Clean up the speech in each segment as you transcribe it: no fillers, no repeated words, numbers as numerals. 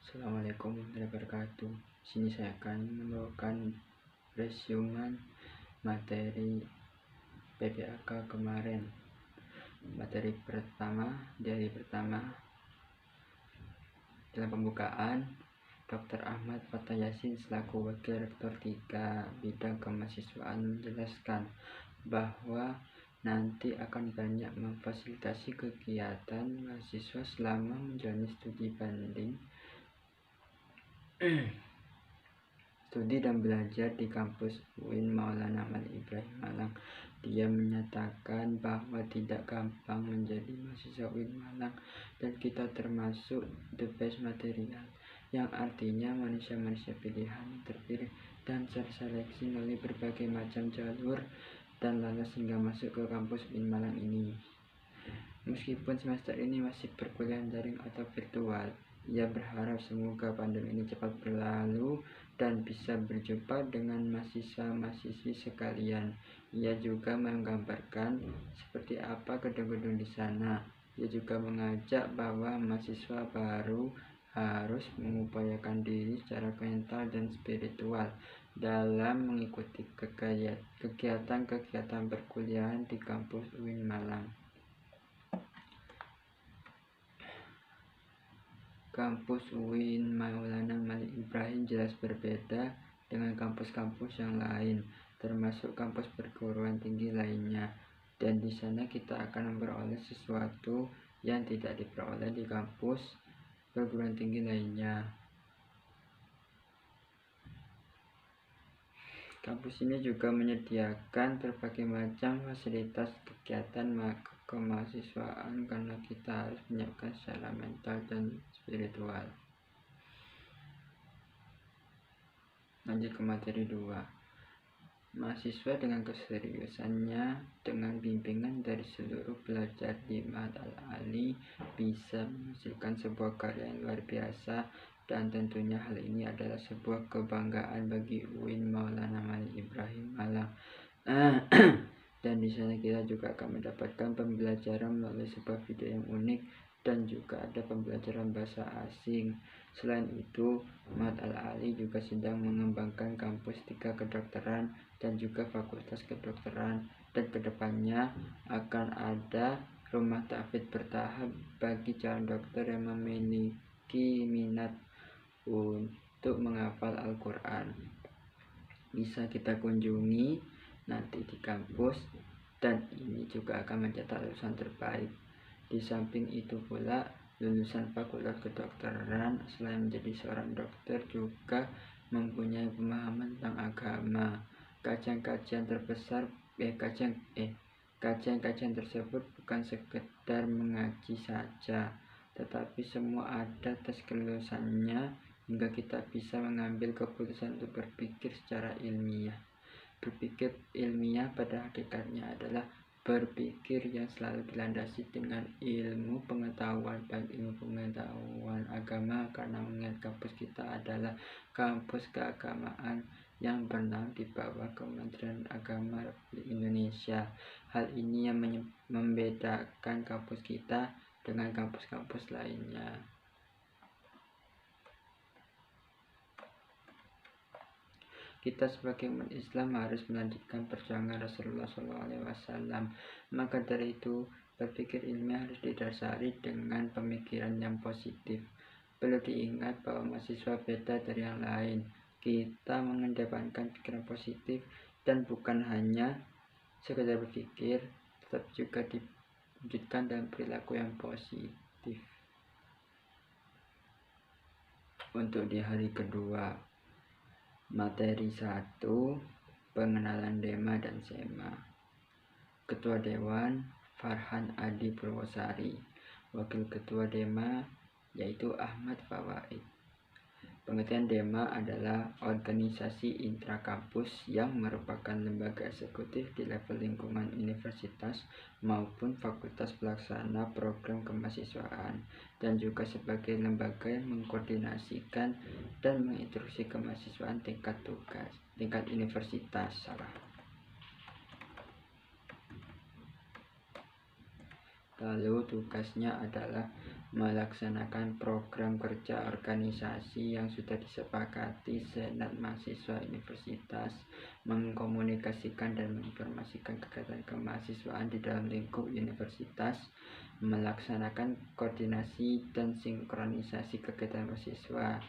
Assalamualaikum warahmatullahi wabarakatuh. Sini saya akan membawakan resumen materi PPAK kemarin. Materi pertama, di hari pertama dalam pembukaan, Dr. Ahmad Fathah Yasin selaku Wakil Rektor 3 bidang kemahasiswaan menjelaskan bahwa nanti akan banyak memfasilitasi kegiatan mahasiswa selama menjalani studi banding studi dan belajar di kampus UIN Maulana Malik Ibrahim Malang. Dia menyatakan bahwa tidak gampang menjadi mahasiswa UIN Malang dan kita termasuk the best material, yang artinya manusia-manusia pilihan yang terpilih dan terseleksi melalui berbagai macam jalur dan lolos hingga masuk ke kampus UIN Malang ini. Meskipun semester ini masih perkuliahan daring atau virtual, ia berharap semoga pandemi ini cepat berlalu dan bisa berjumpa dengan mahasiswa-mahasiswi sekalian. Ia juga menggambarkan seperti apa gedung-gedung di sana. Ia juga mengajak bahwa mahasiswa baru harus mengupayakan diri secara mental dan spiritual dalam mengikuti kegiatan-kegiatan perkuliahan di kampus UIN Malang. Kampus UIN Maulana Malik Ibrahim jelas berbeda dengan kampus-kampus yang lain, termasuk kampus perguruan tinggi lainnya. Dan di sana kita akan memperoleh sesuatu yang tidak diperoleh di kampus perguruan tinggi lainnya. Kampus ini juga menyediakan berbagai macam fasilitas kegiatan kemahasiswaan karena kita harus menyiapkan secara mental dan spiritual. Lanjut ke materi 2. Mahasiswa dengan keseriusannya, dengan bimbingan dari seluruh pelajar di Ma'had Al-Ali, bisa menghasilkan sebuah karya yang luar biasa, dan tentunya hal ini adalah sebuah kebanggaan bagi UIN Maulana Malik Ibrahim Malang. Dan di sana kita juga akan mendapatkan pembelajaran melalui sebuah video yang unik dan juga ada pembelajaran bahasa asing. Selain itu, Ma'had Al-Ali juga sedang mengembangkan kampus 3 kedokteran dan juga fakultas kedokteran, dan kedepannya akan ada rumah tahfidz bertahap bagi calon dokter yang memiliki minat untuk menghafal Al-Quran. Bisa kita kunjungi nanti di kampus, dan ini juga akan mencetak lulusan terbaik. Di samping itu pula, lulusan fakultas kedokteran selain menjadi seorang dokter juga mempunyai pemahaman tentang agama. Kajian-kajian tersebut bukan sekedar mengaji saja, tetapi semua ada tes kelulusannya hingga kita bisa mengambil keputusan untuk berpikir secara ilmiah. Berpikir ilmiah pada hakikatnya adalah berpikir yang selalu dilandasi dengan ilmu pengetahuan, baik ilmu pengetahuan agama, karena mengingat kampus kita adalah kampus keagamaan yang bernama di bawah Kementerian Agama Republik Indonesia. Hal ini yang membedakan kampus kita dengan kampus-kampus lainnya. Kita sebagai umat Islam harus melanjutkan perjuangan Rasulullah SAW. Maka dari itu, berpikir ilmiah harus didasari dengan pemikiran yang positif. Perlu diingat bahwa mahasiswa beda dari yang lain. Kita mengedepankan pikiran positif dan bukan hanya sekedar berpikir, tetapi juga diwujudkan dalam perilaku yang positif. Untuk di hari kedua, materi 1, pengenalan Dema dan Sema. Ketua Dewan Farhan Adi Purwosari, Wakil Ketua Dema yaitu Ahmad Fawaid. Pengertian Dema adalah organisasi intrakampus yang merupakan lembaga eksekutif di level lingkungan universitas maupun fakultas pelaksana program kemahasiswaan, dan juga sebagai lembaga yang mengkoordinasikan dan menginstruksi kemahasiswaan tingkat universitas. Lalu tugasnya adalah melaksanakan program kerja organisasi yang sudah disepakati Senat Mahasiswa Universitas, mengkomunikasikan dan menginformasikan kegiatan kemahasiswaan di dalam lingkup universitas, melaksanakan koordinasi dan sinkronisasi kegiatan mahasiswa,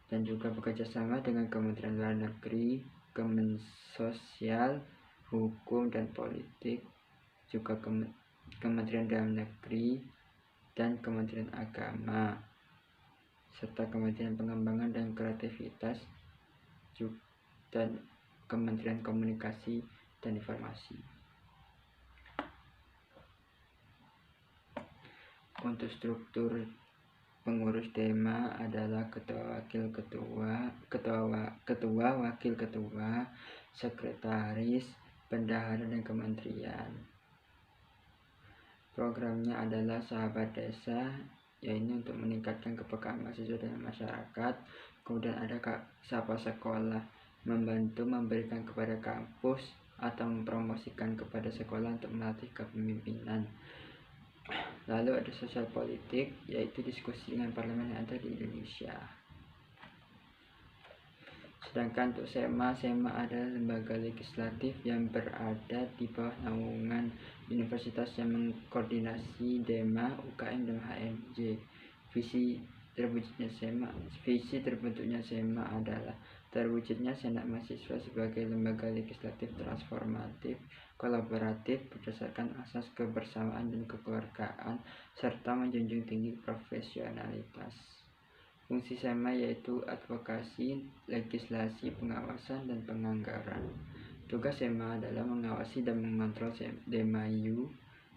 dan juga bekerja sama dengan Kementerian Luar Negeri, Kemensosial, Hukum dan Politik, juga Kementerian Dalam Negeri dan Kementerian Agama, serta Kementerian Pengembangan dan Kreativitas dan Kementerian Komunikasi dan Informasi. Untuk struktur pengurus DEMA adalah ketua, wakil ketua, sekretaris, bendahara, dan kementerian. Programnya adalah Sahabat Desa, yaitu untuk meningkatkan kepekaan mahasiswa dan masyarakat. Kemudian ada Sapa Sekolah, membantu memberikan kepada kampus atau mempromosikan kepada sekolah untuk melatih kepemimpinan. Lalu ada Sosial Politik, yaitu diskusi dengan parlemen yang ada di Indonesia. Sedangkan untuk SEMA adalah lembaga legislatif yang berada di bawah naungan universitas yang mengkoordinasi DEMA, UKM, dan HMJ. Visi terbentuknya SEMA adalah terwujudnya Senat Mahasiswa sebagai lembaga legislatif transformatif, kolaboratif, berdasarkan asas kebersamaan dan kekeluargaan, serta menjunjung tinggi profesionalitas. Fungsi SEMA yaitu advokasi, legislasi, pengawasan, dan penganggaran. Tugas SEMA adalah mengawasi dan mengontrol DEMA-U,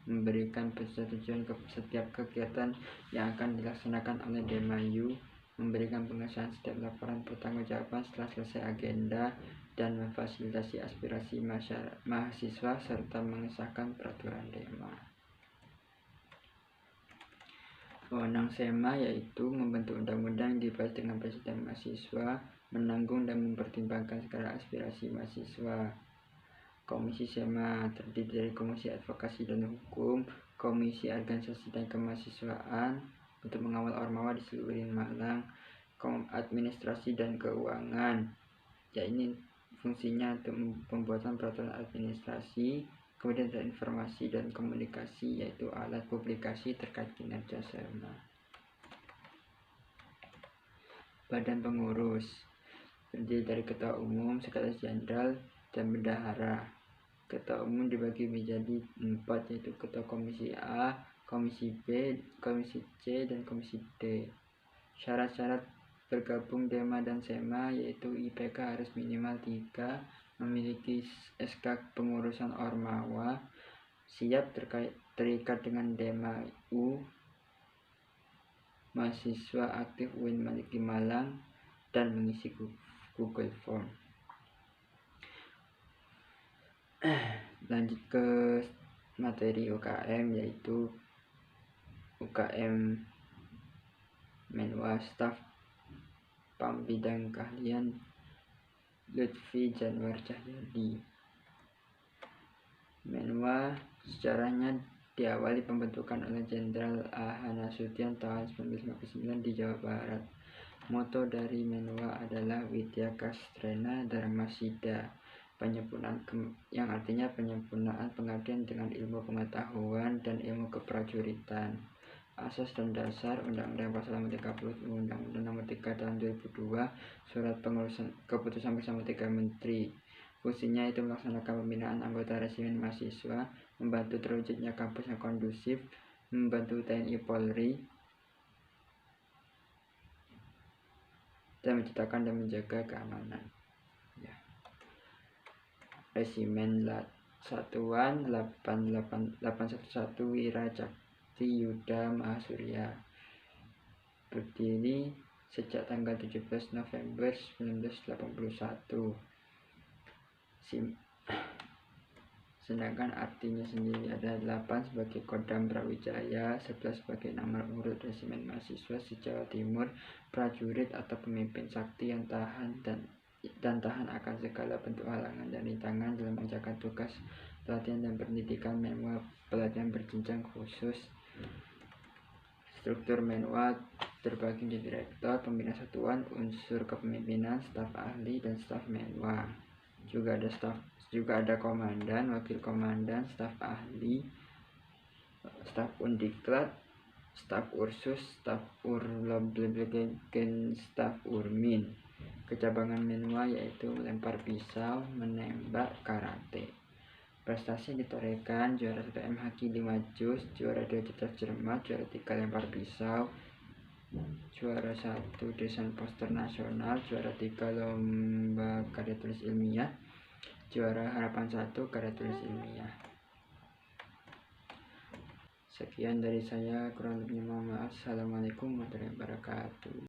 memberikan persetujuan ke setiap kegiatan yang akan dilaksanakan oleh DEMA-U, memberikan pengesahan setiap laporan pertanggungjawaban setelah selesai agenda, dan memfasilitasi aspirasi mahasiswa serta mengesahkan peraturan DEMA. Wewenang SEMA yaitu membentuk undang-undang yang dibahas dengan presiden mahasiswa, menanggung dan mempertimbangkan segala aspirasi mahasiswa. Komisi SEMA terdiri dari Komisi Advokasi dan Hukum, Komisi Organisasi dan Kemahasiswaan untuk mengawal Ormawa di seluruh Malang, Administrasi dan Keuangan, yaitu fungsinya untuk pembuatan peraturan administrasi. Kemudian ada informasi dan komunikasi, yaitu alat publikasi terkait kinerja SEMA. Badan pengurus terdiri dari ketua umum, sekretaris jenderal, dan bendahara. Ketua umum dibagi menjadi 4, yaitu ketua komisi A, komisi B, komisi C, dan komisi D. Syarat-syarat bergabung DEMA dan SEMA yaitu IPK harus minimal 3, memiliki SK pengurusan Ormawa, siap terikat dengan DEMA-U, mahasiswa aktif UIN Maliki Malang, dan mengisi Google Form. Lanjut ke materi UKM, yaitu UKM Menwa Staf Pam Bidang Keahlian Lutfi Janwar Cahyadi. Menwa sejarahnya diawali pembentukan oleh Jenderal A.H. Nasution tahun 1959 di Jawa Barat. Moto dari Menwa adalah Widya Kastrena Dharma Sida, yang artinya penyempurnaan pengabdian dengan ilmu pengetahuan dan ilmu keprajuritan. Asas dan dasar Undang-Undang Pasal 30 Undang-Undang Nomor 3 Tahun 2002, Surat Keputusan Bersama 3 Menteri. Fungsinya itu melaksanakan pembinaan anggota resimen mahasiswa, membantu terwujudnya kampus yang kondusif, membantu TNI Polri, dan menciptakan dan menjaga keamanan. Ya. Resimen Satuan 811 Wiracakti Yuda Mahasurya, berdiri sejak tanggal 17 November 1981. Sedangkan artinya sendiri ada 8 sebagai Kodam Brawijaya, 11 sebagai nomor urut resimen mahasiswa se-Jawa Timur, prajurit atau pemimpin sakti yang tahan akan segala bentuk halangan dan rintangan dalam menjalankan tugas pelatihan dan pendidikan. Menwa pelatihan berjenjang khusus. Struktur Menwa terbagi di direktor, pembina satuan, unsur kepemimpinan, staf ahli, dan staf Menwa. Juga ada komandan, wakil komandan, staf ahli, staf undiklat, staf ursus, staf staf urmin. Kecabangan Menwa yaitu melempar pisau, menembak, karate. Prestasi yang ditorehkan: juara 1 MHQ 5 jus, juara 2 cerdas cermat, juara 3 lempar pisau, juara 1 desain poster nasional, juara 3 lomba karya tulis ilmiah, juara harapan 1 karya tulis ilmiah. Sekian dari saya, kurang lebihnya mohon maaf. Assalamualaikum warahmatullahi wabarakatuh.